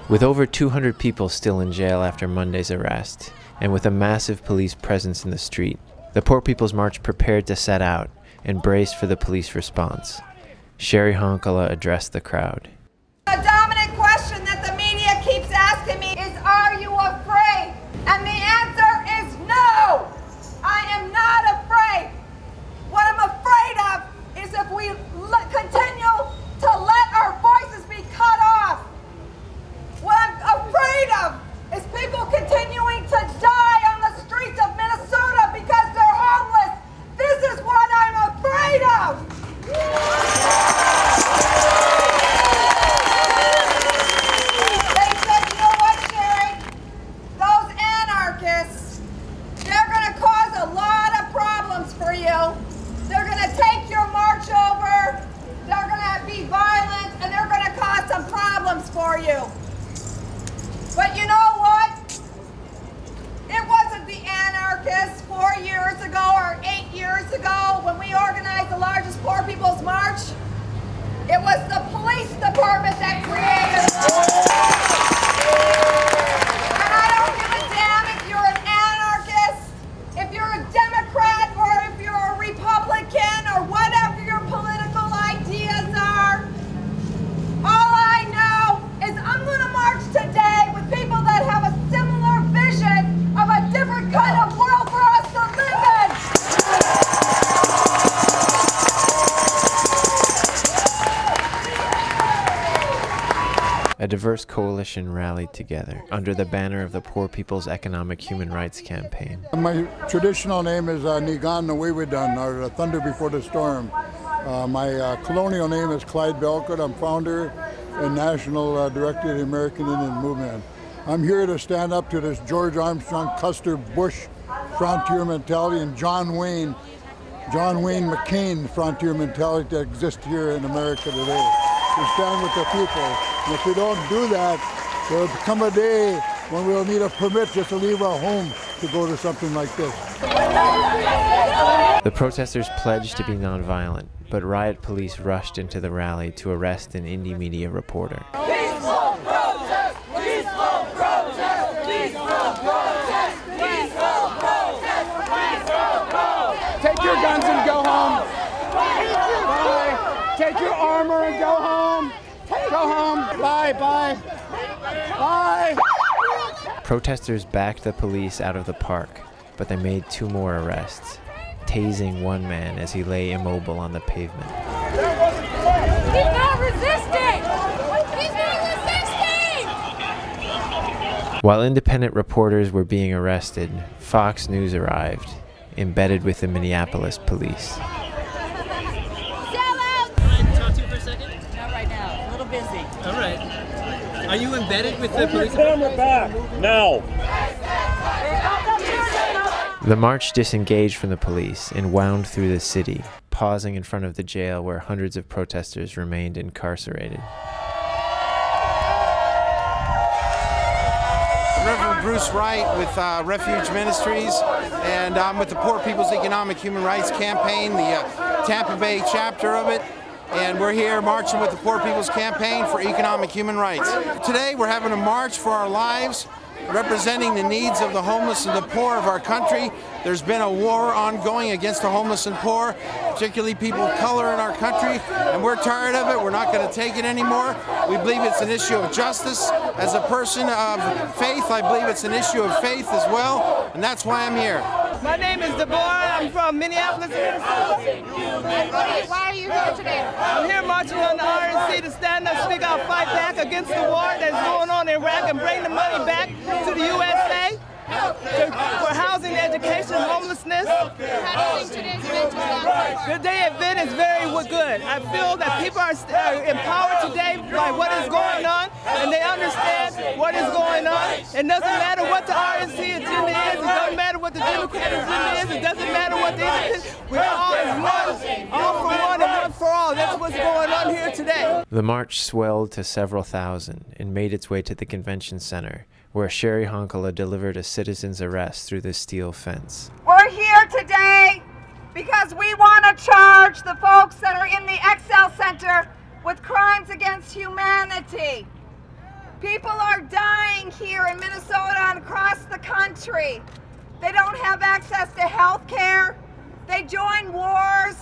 With over 200 people still in jail after Monday's arrest, and with a massive police presence in the street, the Poor People's March prepared to set out and braced for the police response. Sherry Honkala addressed the crowd. The dominant question that the media keeps asking me is, are you afraid? And the answer is no! I am not afraid. What I'm afraid of is if we continue to let our voices be cut off. What I'm afraid of is people continuing to die on the streets of Minnesota because they're homeless. This is what I'm afraid of. They said, you know what, Sherry? Those anarchists, they're going to cause a lot of problems for you. They're going to take your march over, they're going to be violent, and they're going to cause some problems for you. But you know what? It wasn't the anarchists 4 years ago or 8 years ago when we organized the largest Poor People's March. It was the police department that created it. And I don't give a damn if you're an anarchist, if you're a Democrat, or if you're a Republican, or whatever your political ideas are. All I know is I'm going to march today with people that have a similar vision of a different kind of world for us to live in. A diverse coalition rallied together under the banner of the Poor People's Economic Human Rights Campaign. My traditional name is Nigan Nawiwidan, or Thunder Before the Storm. My colonial name is Clyde Belcourt. I'm founder and national director of the American Indian Movement. I'm here to stand up to this George Armstrong, Custer Bush frontier mentality and John Wayne McCain frontier mentality that exists here in America today. We stand with the people. And if we don't do that, there will come a day when we'll need a permit just to leave our home to go to something like this. The protesters pledged to be nonviolent, but riot police rushed into the rally to arrest an indie media reporter. Peaceful protest! Peaceful protest! Peaceful protest! Peaceful protest! Peaceful protest! Take your guns and go home. Bye. Take your armor and go home. Go home. Bye, bye. Bye. Protesters backed the police out of the park, but they made 2 more arrests, tasing one man as he lay immobile on the pavement. He's not resisting! He's not resisting! While independent reporters were being arrested, Fox News arrived, embedded with the Minneapolis police. All right. Are you embedded with the police? Camera back now. The march disengaged from the police and wound through the city, pausing in front of the jail where hundreds of protesters remained incarcerated. Reverend Bruce Wright with Refuge Ministries, and I'm with the Poor People's Economic Human Rights Campaign, the Tampa Bay chapter of it. And we're here marching with the Poor People's Campaign for Economic Human Rights. Today we're having a march for our lives, representing the needs of the homeless and the poor of our country. There's been a war ongoing against the homeless and poor, particularly people of color in our country, and we're tired of it. We're not going to take it anymore. We believe it's an issue of justice. As a person of faith, I believe it's an issue of faith as well, and that's why I'm here. My name is Deborah. I'm from Minneapolis, Minnesota. Why are you here today? I'm here marching on the RNC to stand up, speak out, fight back against the war that's going on in Iraq and bring the money back to the USA for housing, education, homelessness. How do you think today's event is going? The day event is very good. I feel that people are empowered today by what is going on, and they understand what is going on. It doesn't matter what the RNC agenda is. It doesn't matter what the Democrat agenda is. It doesn't matter what the independent. We're all as one, all for one and one for all. That's what's going on here today. The march swelled to several thousand and made its way to the convention center, where Sherry Honkala delivered a citizen's arrest through the steel fence. We're here today because we want to charge the folks that are in the Excel Center with crimes against humanity. People are dying here in Minnesota and across the country. They don't have access to health care. They join wars.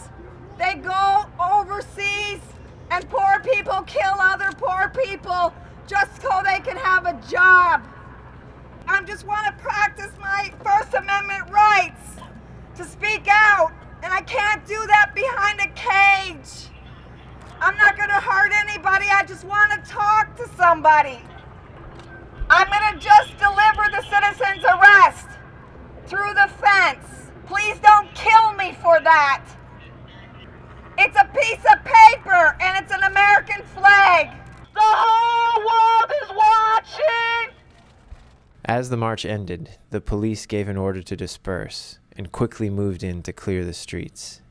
They go overseas, and poor people kill other poor people just so they can have a job. I just want to practice my First Amendment rights to speak out, and I can't do that behind a cage. I'm not going to hurt anybody. I just want to talk to somebody. I'm going to just deliver the citizen's arrest through the fence. Please don't kill me for that. It's a piece of paper and it's an American flag. The whole world is watching. As the march ended, the police gave an order to disperse and quickly moved in to clear the streets.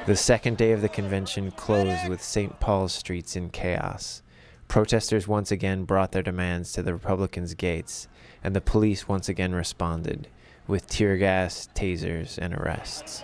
The second day of the convention closed with St. Paul's streets in chaos. Protesters once again brought their demands to the Republicans' gates, and the police once again responded with tear gas, tasers, and arrests.